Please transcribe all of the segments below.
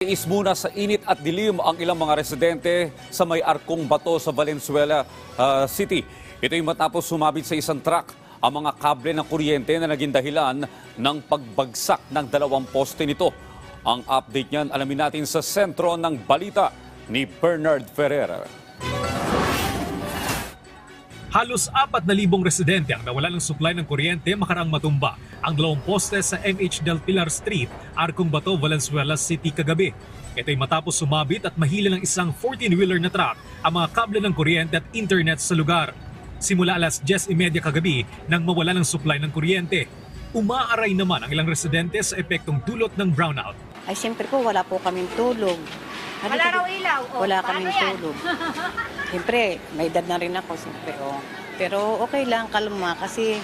Is muna sa init at dilim ang ilang mga residente sa may Arkong Bato sa Valenzuela City. Ito'y matapos sumabit sa isang truck ang mga kable ng kuryente na naging dahilan ng pagbagsak ng dalawang poste nito. Ang update niyan alamin natin sa sentro ng balita ni Bernard Ferrer. Halos 4,000 residente ang nawalan ng supply ng kuryente makaraang matumba ang dalawang poste sa MH Del Pilar Street, Arkong Bato, Valenzuela City kagabi. Ito'y matapos sumabit at mahila ng isang 14-wheeler na truck ang mga kable ng kuryente at internet sa lugar. Simula alas 10:30 kagabi nang mawala ng supply ng kuryente. Umaaray naman ang ilang residente sa epektong dulot ng brownout. Ay, siyempre po, wala po kaming tulog. Wala raw ilaw. Wala kaming tulog. Siyempre, may edad na rin ako, siyempre. Oh. Pero okay lang, kalma, kasi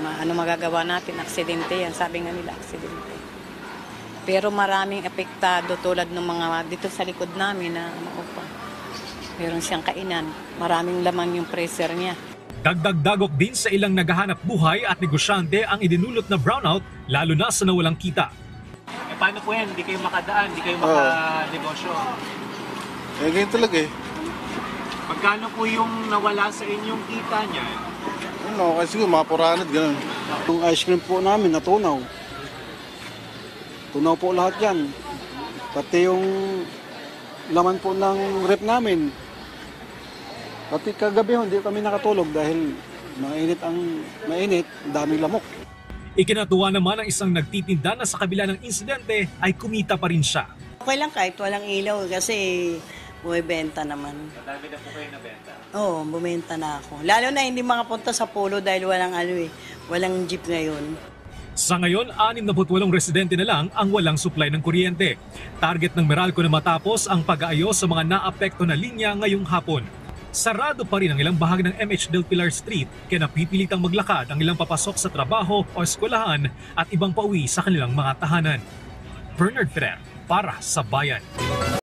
ano magagawa natin, aksidente yan. Sabi nga nila, aksidente. Pero maraming apektado tulad ng mga dito sa likod namin na ano pa. Meron siyang kainan. Maraming laman yung freezer niya. Dagdag-dagok din sa ilang naghahanap buhay at negosyante ang idinulot na brownout, lalo na sa nawalang kita. Paano po yan? Hindi kayo makadaan, hindi kayo makanegosyo. Ganyan talaga eh. Magkano po yung nawala sa inyong kita niya? Ano, kasi siguro mapuranad, gano'n. Yung ice cream po namin natunaw. Tunaw po lahat yan. Pati yung laman po ng rep namin. Pati kagabi hindi kami nakatulog dahil mainit, daming lamok. Ikinatuwa naman ang isang nagtitinda na sa kabila ng insidente ay kumita pa rin siya. Okay lang kahit walang ilaw kasi bumibenta naman. Madami na po kayo nabenta? Oo, bumenta na ako. Lalo na hindi makapunta sa polo dahil walang jeep ngayon. Sa ngayon, 68 residente na lang ang walang supply ng kuryente. Target ng Meralco na matapos ang pag-aayos sa mga naapekto na linya ngayong hapon. Sarado pa rin ang ilang bahagi ng MH Del Pilar Street kaya napipilitang maglakad ang ilang papasok sa trabaho o eskwelahan at ibang pauwi sa kanilang mga tahanan. Bernard Ferrer para sa Bayan.